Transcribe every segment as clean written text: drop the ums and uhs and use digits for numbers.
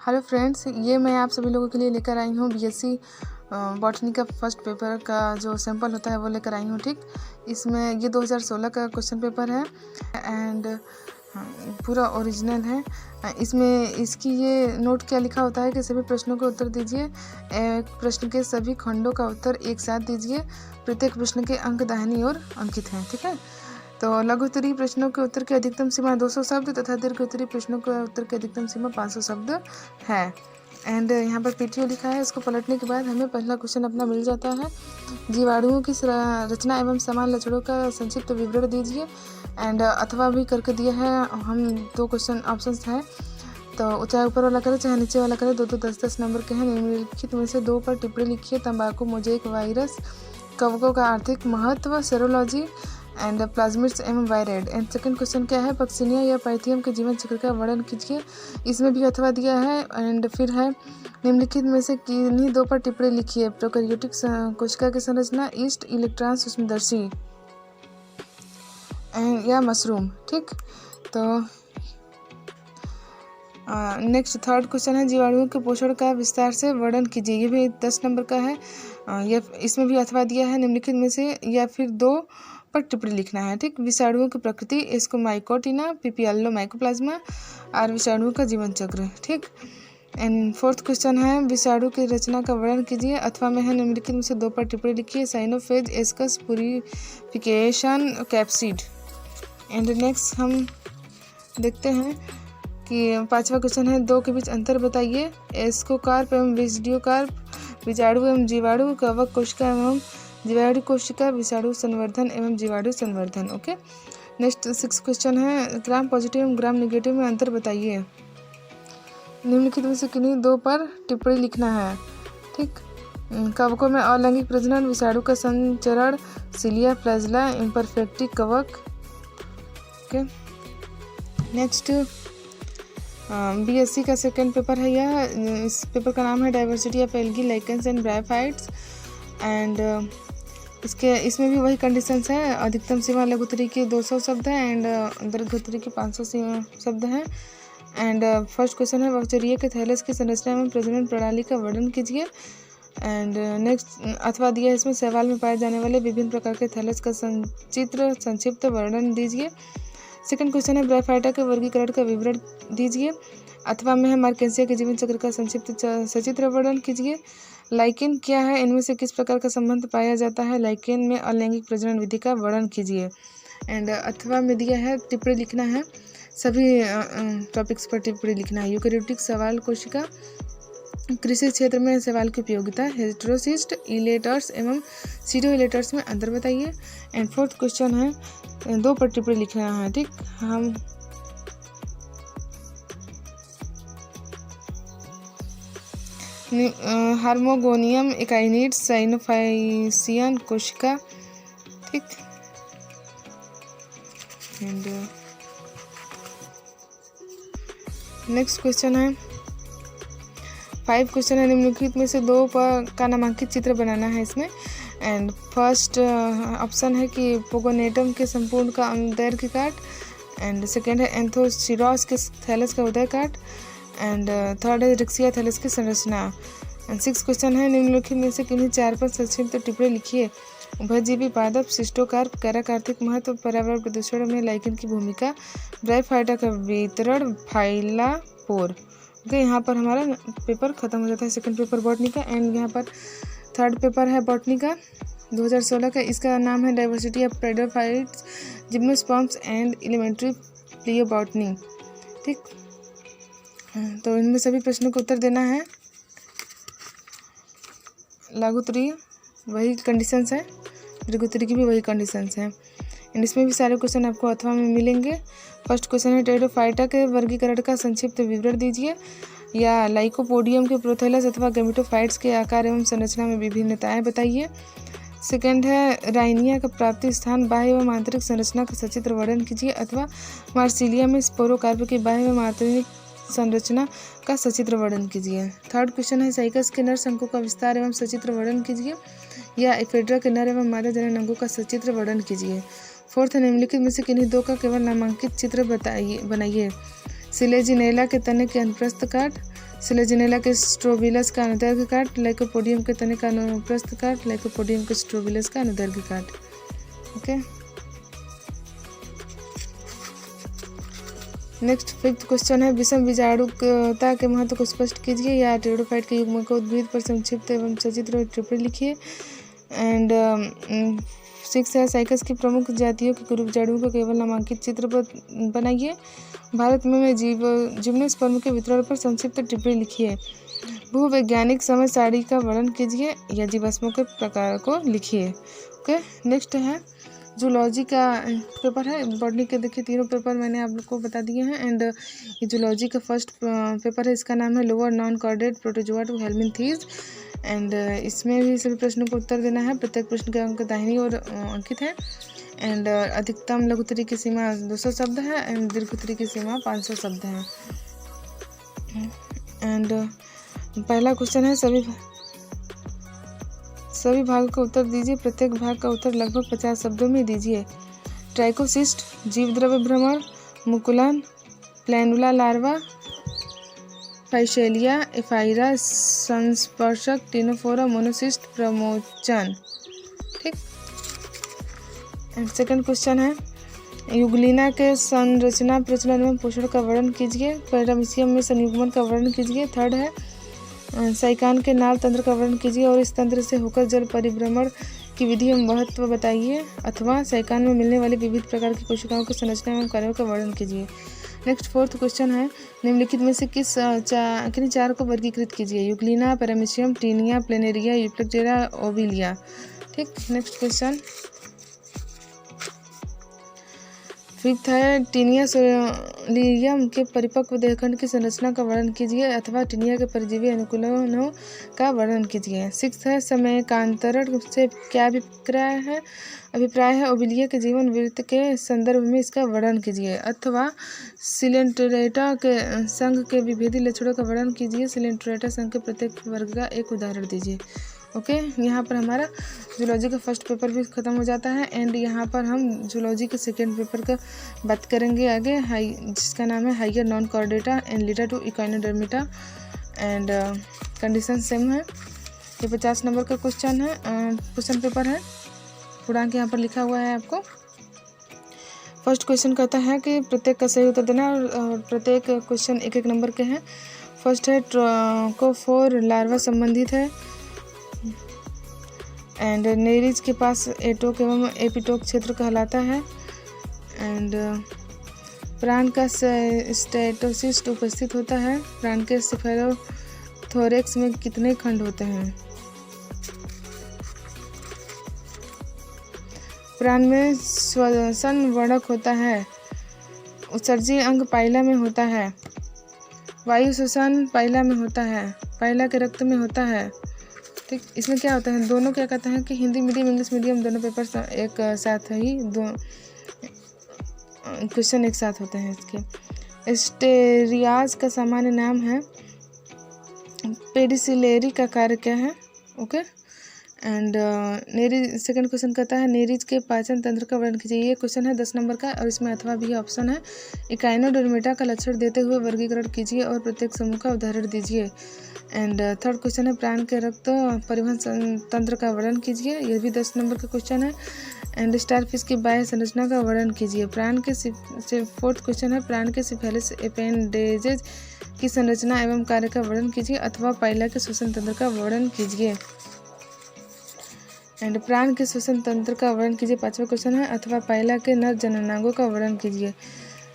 Hello friends, ये मैं आप सभी लोगों के लिए लेकर आई हूँ बीएससी बॉटनी का फर्स्ट पेपर का जो सैंपल होता है वो लेकर आई हूँ। ठीक, इसमें ये 2016 का क्वेश्चन पेपर है एंड पूरा ओरिजिनल है। इसमें इसकी ये नोट क्या लिखा होता है कि सभी प्रश्नों का उत्तर दीजिए, एक प्रश्न के सभी खंडों का उत्तर एक साथ दीजिए, प्रत्येक प्रश्न के अंक दाहिनी ओर अंकित हैं। ठीक है, तो लघु उत्तरीय प्रश्नों के उत्तर की अधिकतम सीमा 200 शब्द तथा दीर्घ उत्तरीय प्रश्नों के उत्तर की अधिकतम सीमा 500 शब्द है। एंड यहाँ पर पीटीओ लिखा है, इसको पलटने के बाद हमें पहला क्वेश्चन अपना मिल जाता है। जीवाणुओं की रचना एवं समान लक्षणों का संक्षिप्त विवरण दीजिए। एंड अथवा भी करके दिया है, हम 2 क्वेश्चन ऑप्शन है, तो चाहे ऊपर वाला करे चाहे नीचे वाला करे, 2-2 10-10 नंबर के हैं। निम्नलिखित में से 2 पर टिप्पणी लिखिए। तंबाकू, मोजेक वायरस, कवकों का आर्थिक महत्व, सेरोलॉजी एंड प्लाज्मिड्स एवं वायरेड। एंड सेकंड क्वेश्चन क्या है, पक्सिनिया या पाइथियम के जीवन चक्र का वर्णन कीजिए। इसमें भी अथवा दिया है। एंड फिर है, निम्नलिखित में से किन्हीं 2 पर टिप्पणी लिखिए। प्रोकैरियोटिक कोशिका की संरचना, ईस्ट, इलेक्ट्रॉन, सूक्ष्मदर्शी या मशरूम। ठीक, तो नेक्स्ट थर्ड क्वेश्चन है, जीवाणुओं के पोषण का विस्तार से वर्णन कीजिए। ये भी 10 नंबर का है। इसमें भी अथवा दिया है। निम्नलिखित में से या फिर 2 पर टिप्पणी लिखना है। ठीक, विषाणुओं की प्रकृति, इसको माइकोटिना, पीपियाल्लो माइकोप्लाज्मा और विषाणुओं का जीवन चक्र। ठीक, एंड फोर्थ क्वेश्चन है, विषाणु की रचना का वर्णन कीजिए। अथवा में है, निम्नलिखित में से 2 पर टिप्पणी लिखिए। साइनोफेज, एस्कस, पुरिफिकेशन, कैप्सिड। एंड नेक्स्ट हम देखते हैं कि 5वां क्वेश्चन है, 2 के बीच अंतर बताइए। एस्कोकार्प एवं विजिडियोकार्प, विषाणु एवं जीवाणु, कवक कोशिका एवं जीवाणु कोशिका, विषाणु संवर्धन एवं जीवाणु संवर्धन। ओके, नेक्स्ट 6 क्वेश्चन है, ग्राम पॉजिटिव एवं ग्राम नेगेटिव में अंतर बताइए। निम्नलिखित में से किन्हीं 2 पर टिप्पणी लिखना है। ठीक, कवकों में अलैंगिक प्रजनन, विषाणु का संचरण, सिलिया, फ्लैजेला, इम्परफेक्टी कवक। ओके, नेक्स्ट बीएससी का सेकंड पेपर है यह। इस पेपर का नाम है diversity of algae, lichens and bryophytes. And इसमें भी वही कंडीशंस है। अधिकतम सीमा लघु उत्तरीय की 200 शब्द है एंड दीर्घ उत्तरीय की 500 शब्द हैं। एंड फर्स्ट क्वेश्चन है, बक्टेरिया के थैलस की संरचना एवं प्रजनन प्रणाली का वर्णन कीजिए। एंड नेक्स्ट अथवा दिया है, इसमें शैवाल में पाए जाने वाले विभिन्न प्रकार के थैलस का संक्षिप्त वर्णन दीजिए। सेकंड क्वेश्चन है, ब्रायोफाइटा के वर्गीकरण का विवरण दीजिए। अथवा में है, मार्केंसिया के जीवन चक्र का संक्षिप्त सचित्र वर्णन कीजिए। लाइकेन क्या है, इनमें से किस प्रकार का संबंध पाया जाता है। लाइकेन में अलैंगिक प्रजनन विधि का वर्णन कीजिए। एंड अथवा में दिया है, टिप्पणी लिखना है, सभी टॉपिक्स पर टिप्पणी लिखना है। यूकैरियोटिक शैवाल कोशिका, कृषि क्षेत्र में शैवाल की उपयोगिता, हेटेरोसिस्ट, इलेटर्स एवं सीडो इलेटर्स में अंतर बताइए। एंड फोर्थ क्वेश्चन है, 2 पर टिप्पणी लिखना है। ठीक, हम हार्मोगोनियम, एकाइनिड्स, साइनोफाइसियन कोशिका। ठीक, एंड नेक्स्ट क्वेश्चन है, 5 क्वेश्चन है। निम्नलिखित में से 2 का नामांकित चित्र बनाना है इसमें। एंड फर्स्ट ऑप्शन है कि पोगोनेटम के संपूर्ण का दैर्घ्य काट। एंड सेकेंड है, एंथोसिरोस के थैलस का उदय काट। एंड थर्ड है, रिक्सिया थैलस की संरचना। एंड 6 क्वेश्चन है, निम्नलिखित में से किन्हीं 4 पर संक्षिप्त टिप्पणी लिखिए। उभयजीवी पादप, सिस्टोकार्प, कैराक, आर्थिक महत्व, पर्यावरण प्रदूषण में लाइकेन की भूमिका, ब्रायोफाइटा का वितरण, फाइलापोर। ओके, यहाँ पर हमारा पेपर खत्म हो जाता है, सेकंड पेपर बॉटनी का। एंड यहाँ पर थर्ड पेपर है बॉटनी का 2016 का। इसका नाम है diversity of pteridophytes, gymnosperms and elementary palaeobotany. ठीक, तो इनमें सभी प्रश्नों का उत्तर देना है। लघु उत्तरीय वही कंडीशंस है, दीर्घ उत्तरीय की भी वही कंडीशंस हैं। एंड इसमें भी सारे क्वेश्चन आपको अथवा में मिलेंगे। फर्स्ट क्वेश्चन है, टेरिडोफाइटा के वर्गीकरण का संक्षिप्त विवरण दीजिए। या लाइकोपोडियम के प्रोथैलस अथवा गैमेटोफाइट्स के आकार एवं संरचना में विभिन्नताएं बताइए। सेकेंड है, राइनिया का प्राप्ति स्थान, बाह्य एवं आंतरिक संरचना का सचित्र वर्णन कीजिए। अथवा मार्सिलिया में स्पोरोकार्प की बाह्य एवं आंतरिक संरचना का सचित्र वर्णन कीजिए। थर्ड क्वेश्चन है, साइकस के नर शंखों का विस्तार एवं सचित्र वर्णन कीजिए। या एफेड्रा के नर एवं मादा जनन अंगों का सचित्र वर्णन कीजिए। फोर्थ, निम्नलिखित में से किन्हीं 2 का केवल नामांकित चित्र बनाइए। सिलेजिनेला के तने के अनुप्रस्थ काट, सिलेजिनेला के स्ट्रोबिलस का अनुदैर्घ्य काट, लाइकोपोडियम के तने का अनुप्रस्थ काट, लाइकोपोडियम के स्ट्रोबिलस का अनुदैर्घ्य काट। ओके, नेक्स्ट 5th क्वेश्चन है विषम बीजाणुता के महत्व को स्पष्ट कीजिए या टेरिडोफाइट के युग्म को उद्भिद पर संक्षिप्त एवं सचित्र टिप्पणी लिखिए। एंड 6 है साइकस की प्रमुख जातियों के ग्रुप बीजाणुओं को केवल नामांकित चित्र पर बनाइए। भारत में जिम्नोस्पर्म के वितरण पर संक्षिप्त टिप्पणी लिखिए। भूवैज्ञानिक समय सारणी का वर्णन कीजिए या जीवाश्मों के प्रकार को लिखिए। ओके, नेक्स्ट है जूलॉजी का पेपर है। बॉटनी के देखिए तीनों पेपर मैंने आप लोग को बता दिए हैं। एंड ये जूलॉजी का फर्स्ट पेपर है, इसका नाम है lower non chordate protozoa to helminthes. And इसमें भी सभी प्रश्नों को उत्तर देना है। प्रत्येक प्रश्न के अंक दाहिनी ओर अंकित है। एंड अधिकतम लघुत्तरी की सीमा 200 शब्द है एंड दीर्घोत्तरी की सीमा 500 शब्द है। एंड पहला क्वेश्चन है सभी भागों का उत्तर दीजिए। प्रत्येक भाग का उत्तर लगभग 50 शब्दों में दीजिए। ट्राइकोसिस्ट, जीवद्रव्य भ्रमण, मुकुलन, प्लैनुला लार्वा, फाइशेलिया, एफाइरा, संस्पर्शक, टिनोफोरा, मोनोसिस्ट, प्रमोचन। ठीक। सेकंड क्वेश्चन है युग्लिना के संरचना, प्रचलन एवं पोषण का वर्णन कीजिए। पैरामीशियम में संयुग्मन का वर्णन कीजिए। थर्ड है साइकान के नाल तंत्र का वर्णन कीजिए और इस तंत्र से होकर जल परिभ्रमण की विधि एवं महत्व बताइए। अथवा साइकान में मिलने वाली विविध प्रकार की कोशिकाओं की संरचना एवं कार्यों का वर्णन कीजिए। नेक्स्ट 4th क्वेश्चन है निम्नलिखित में से किन्हीं 4 को वर्गीकृत कीजिए। युग्लिना, पैरामीशियम, टीनिया, प्लेनेरिया, यूप्लेक्टेरा, ओविलिया। ठीक। नेक्स्ट क्वेश्चन 5th है टीनिया सोलियम के परिपक्व देहखंड की संरचना का वर्णन कीजिए अथवा टीनिया के परजीवी अनुकूलनों का वर्णन कीजिए। 6th है समयकांतरण से क्या अभिप्राय है। ओविलिया के जीवन वृत्त के संदर्भ में इसका वर्णन कीजिए। अथवा सिलेंट्रेटा के संघ के विभेदी लक्षणों का वर्णन कीजिए। सिलेंट्रेटा संघ के प्रत्येक वर्ग का एक उदाहरण दीजिए। ओके, यहाँ पर हमारा जूलॉजी का फर्स्ट पेपर भी ख़त्म हो जाता है। एंड यहाँ पर हम जूलॉजी के सेकेंड पेपर का बात करेंगे आगे, जिसका नाम है higher non chordata annelida to echinodermata. And condition same है। ये 50 नंबर का क्वेश्चन है, क्वेश्चन पेपर है। पूर्णांक यहाँ पर लिखा हुआ है आपको। फर्स्ट क्वेश्चन कहता है कि प्रत्येक का सही उत्तर देना और प्रत्येक क्वेश्चन 1-1 नंबर के हैं। फर्स्ट है ट्रकोफोर लार्वा संबंधित है। एंड नेरिज के पास एटोक एवं एपिटोक क्षेत्र कहलाता है। एंड प्राण का स्टेटोसिस्ट उपस्थित होता है। प्राण के सेफेलोथोरेक्स में कितने खंड होते हैं। प्राण में श्वसन वर्णक होता है। उत्सर्जी अंग पाइला में होता है। वायु श्वसन पाइला में होता है। पाइला के रक्त में होता है। ठीक। इसमें क्या होता है, दोनों क्या कहते हैं कि हिंदी मीडियम इंग्लिश मीडियम दोनों पेपर एक साथ ही दो क्वेश्चन एक साथ होते हैं इसके। एस्टेरियाज का सामान्य नाम है। पेडिसिलेरी का कार्य क्या है। ओके। एंड नेरिज सेकंड क्वेश्चन कहता है नेरिज के पाचन तंत्र का वर्णन कीजिए। ये क्वेश्चन है 10 नंबर का और इसमें अथवा भी ऑप्शन है। इकाइनोडर्मिटा का लक्षण देते हुए वर्गीकरण कीजिए और प्रत्येक समूह का उदाहरण दीजिए। एंड थर्ड क्वेश्चन है प्राण के रक्त परिवहन तंत्र का वर्णन कीजिए। यह भी 10 नंबर का क्वेश्चन है। एंड स्टारफिश की बाह्य संरचना का वर्णन कीजिए। प्राण के 4th क्वेश्चन है प्राण के सिफेलिस एपेंडेजेज की संरचना एवं कार्य का वर्णन कीजिए अथवा पाइला के श्वसन तंत्र का वर्णन कीजिए। एंड प्राण के श्वसन तंत्र का वर्णन कीजिए। 5वां क्वेश्चन है अथवा पाइला के नर जननांगों का वर्णन कीजिए।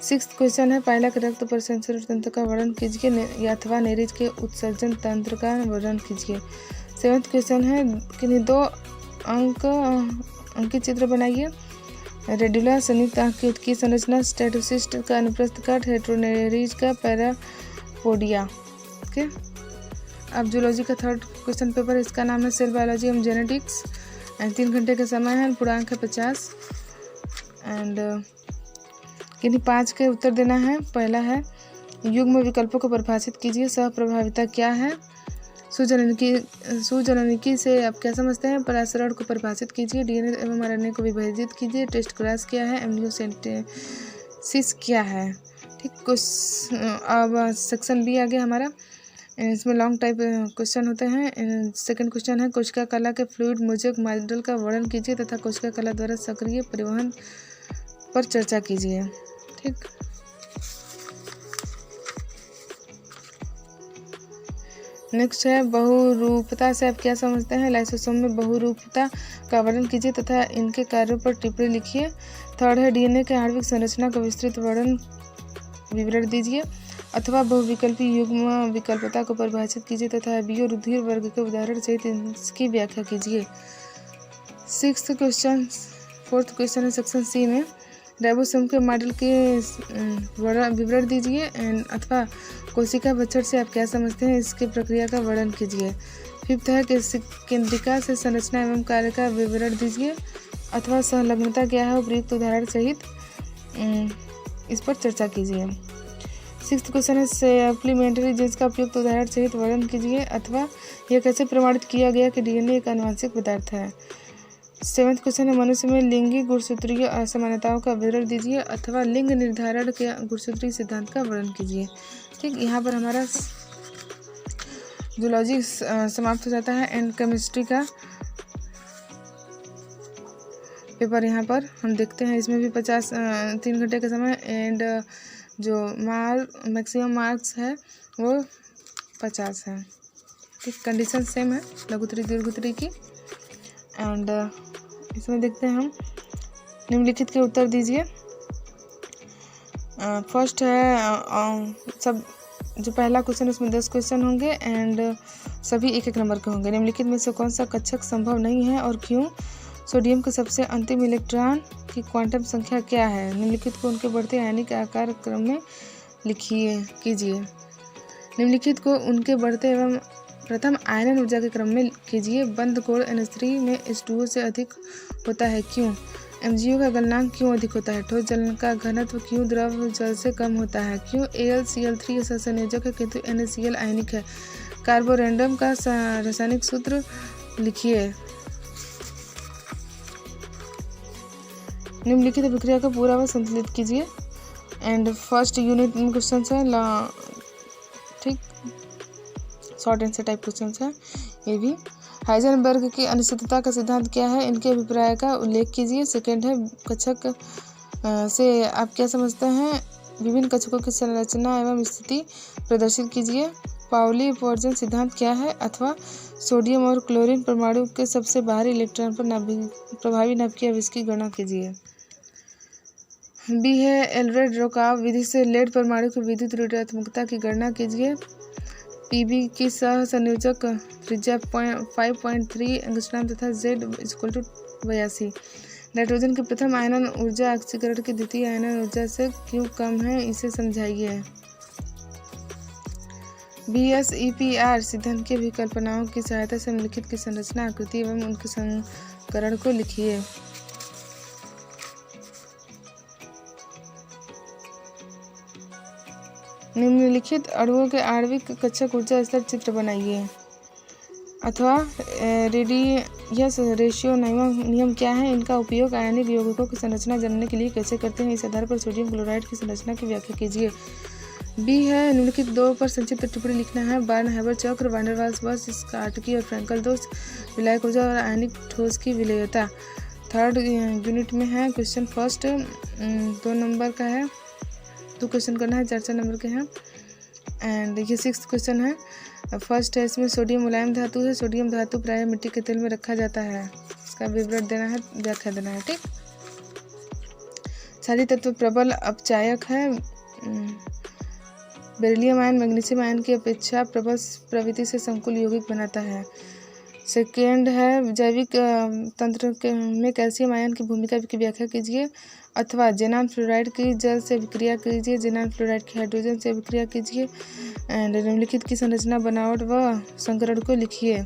6th क्वेश्चन है पाइला के रक्त परिसंचरण तंत्र का वर्णन कीजिए अथवा नेरिज के उत्सर्जन तंत्र का वर्णन कीजिए। 7th क्वेश्चन है किन्हीं 2 अंकित चित्र बनाइए। रेडुला संयुक्त अंक की संरचना, स्टेटोसिस्ट का अनुप्रस्थ काट, हेट्रोनेरिज का पैरापोडिया। ओके। अब जूलॉजी का 3rd क्वेश्चन पेपर, इसका नाम है सेल बायोलॉजी एवं जेनेटिक्स। एंड 3 घंटे का समय है। पूर्णांक है 50। एंड किन्हीं 5 के उत्तर देना है। पहला है युग्म विकल्पों को परिभाषित कीजिए। सहप्रभाविता क्या है। सुजननिकी से आप क्या समझते हैं। परासरण को परिभाषित कीजिए। डीएनए एवं आरएनए को विभाजित कीजिए। टेस्ट क्लास क्या है। एम्नियोसेंटेसिस क्या है। ठीक। अब सेक्शन बी आ गया हमारा। इसमें लॉन्ग टाइप क्वेश्चन होते हैं। सेकंड क्वेश्चन है कोशिका कला के फ्लूइड मोज़ेक मॉडल का वर्णन कीजिए तथा कोशिका कला द्वारा सक्रिय परिवहन पर चर्चा कीजिए। ठीक, नेक्स्ट है बहुरूपता से आप क्या समझते हैं। लाइसोसोम में बहुरूपता का वर्णन कीजिए तथा इनके कार्यों पर टिप्पणी लिखिए। थर्ड है डीएनए के आणविक संरचना का विस्तृत विवरण दीजिए अथवा बहुविकल्पी युग्म विकल्पता को परिभाषित कीजिए तथा अबीय रुधिर वर्ग के उदाहरण सहित इसकी व्याख्या कीजिए। फोर्थ क्वेश्चन है सेक्शन सी में राइबोसोम के मॉडल के विवरण दीजिए एंड अथवा कोशिका बछड़ से आप क्या समझते हैं इसके प्रक्रिया का वर्णन कीजिए। फिफ्थ है केंद्रिका से संरचना एवं कार्य का विवरण दीजिए अथवा संलग्नता क्या है उपयुक्त उदाहरण सहित इस पर चर्चा कीजिए। सिक्स्थ क्वेश्चन है सप्लीमेंट्री जीन्स का उपयुक्त उदाहरण सहित वर्णन कीजिए अथवा यह कैसे प्रमाणित किया गया कि डीएनए एक आनुवंशिक पदार्थ है। सेवेंथ क्वेश्चन है मनुष्य में लिंगी गुणसूत्रीय असमानताओं का विवरण दीजिए अथवा लिंग निर्धारण के गुणसूत्रीय सिद्धांत का वर्णन कीजिए। ठीक, यहाँ पर हमारा जूलॉजी समाप्त हो जाता है एंड केमिस्ट्री का पेपर यहाँ पर हम देखते हैं। इसमें भी 3 घंटे का समय एंड जो मैक्सिमम मार्क्स है वो 50 है। ठीक, कंडीशन सेम है लघुत्तरी दीर्घोत्तरी की एंड इसमें देखते हैं हम निम्नलिखित के उत्तर दीजिए। फर्स्ट है सब जो पहला क्वेश्चन उसमें 10 क्वेश्चन होंगे एंड सभी 1-1 नंबर के होंगे। निम्नलिखित में से कौन सा कक्षक संभव नहीं है और क्यों। सोडियम के सबसे अंतिम इलेक्ट्रॉन की क्वांटम संख्या क्या है। निम्नलिखित को उनके बढ़ते आयनिक आकार क्रम में कीजिए। निम्नलिखित को उनके बढ़ते एवं प्रथम आयनन ऊर्जा के क्रम में कीजिए। बंद कोण NH3 में H2O से अधिक होता है क्यों। MgO का गलनांक क्यों अधिक होता है। ठोस जल का घनत्व क्यों द्रव जल से कम होता है। क्यों AlCl3 सहसंयोजक है किंतु NaCl आयनिक है। कार्बोरेंडम का रासायनिक सूत्र लिखिए। निम्नलिखित प्रक्रिया का पूरा व संतुलित कीजिए एंड फर्स्ट यूनिट में क्वेश्चन है। ठीक, शॉर्ट आंसर टाइप क्वेश्चन है ये भी। हाइजेनबर्ग की अनिश्चितता का सिद्धांत क्या है, इनके अभिप्राय का उल्लेख कीजिए। सेकेंड है कक्षक से आप क्या समझते हैं, विभिन्न कक्षकों की संरचना एवं स्थिति प्रदर्शित कीजिए। पाउली अपवर्जन सिद्धांत क्या है अथवा सोडियम और क्लोरीन परमाणु के सबसे बाहरी इलेक्ट्रॉन पर प्रभावी नाभिकीय आवेश की गणना कीजिए। बी है एलरेड-रोकाव विधि से लेड परमाणु की विद्युत ऋणात्मकता की गणना कीजिए। पीबी की सह संयोजक त्रिज्या 5.3 एंगस्ट्रॉम तथा Z=82। नाइट्रोजन की प्रथम आयनन ऊर्जा ऑक्सीकरण की द्वितीय आयनन ऊर्जा से क्यों कम है, इसे समझाइए। BSEPR सिद्धांत की विकल्पनाओं की सहायता से निम्नलिखित की संरचना आकृति एवं उनके संकरण को लिखिए। निम्नलिखित अणुओं के आणविक कक्षक ऊर्जा स्तर चित्र बनाइए अथवा रेडियस रेशियो नियम क्या है, इनका उपयोग आयनिक यौगिकों की संरचना जानने के लिए कैसे करते हैं, इस आधार पर सोडियम क्लोराइड की संरचना की व्याख्या कीजिए। बी है निम्नलिखित 2 पर संक्षिप्त टिप्पणी लिखना है। बार्न-हाइबर चक्र, वान डेर वाल्स बस, स्कार्टकी और फ्रैंकल दोष, विलायक ऊर्जा और आयनिक ठोस की विलेयता। थर्ड यूनिट में है क्वेश्चन फर्स्ट 2 नंबर का है, 2 क्वेश्चन करना है, 4 नंबर के हैं एंड ये 6th क्वेश्चन है। फर्स्ट है इसमें सोडियम मुलायम धातु है। सोडियम धातु प्रायः मिट्टी के तेल में रखा जाता है, इसका विवरण देना है, व्याख्या देना है। ठीक, क्षारीय तत्व प्रबल अपचायक है। बेरिलियम आयन मैग्नीशियम आयन की अपेक्षा प्रबल प्रवृत्ति से संकुल यौगिक बनाता है। सेकेंड है जैविक तंत्र में कैल्शियम आयन की भूमिका की व्याख्या कीजिए अथवा जेनान फ्लोराइड की जल से अभिक्रिया कीजिए, जेनान फ्लोराइड की हाइड्रोजन से अभिक्रिया कीजिए एंड निम्नलिखित की संरचना बनावट व संकरण को लिखिए।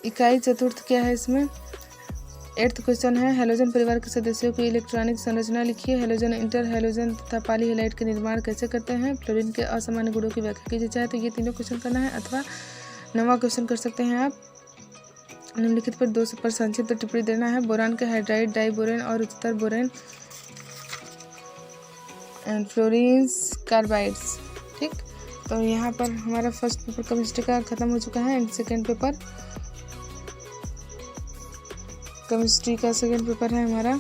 इकाई चतुर्थ क्या है इसमें, 8th क्वेश्चन है हैलोजन परिवार के सदस्यों की इलेक्ट्रॉनिक संरचना लिखिए। हैलोजन इंटर हैलोजन तथा पॉलीहैलाइड के निर्माण कैसे करते हैं, फ्लोरीन के असामान्य गुणों की व्याख्या कीजिए। चाहे तो ये तीनों क्वेश्चन करना है अथवा 9वां क्वेश्चन कर सकते हैं आप। निम्नलिखित पर 2 पर संक्षिप्त टिप्पणी देना है। बोरान के हाइड्राइड डाइबोरेन और उच्चतर बोरेन एंड फ्लोरीन्स कार्बाइड्स। ठीक। तो यहाँ पर हमारा फर्स्ट पेपर केमिस्ट्री का ख़त्म हो चुका है एंड सेकेंड पेपर केमिस्ट्री का सेकेंड पेपर है हमारा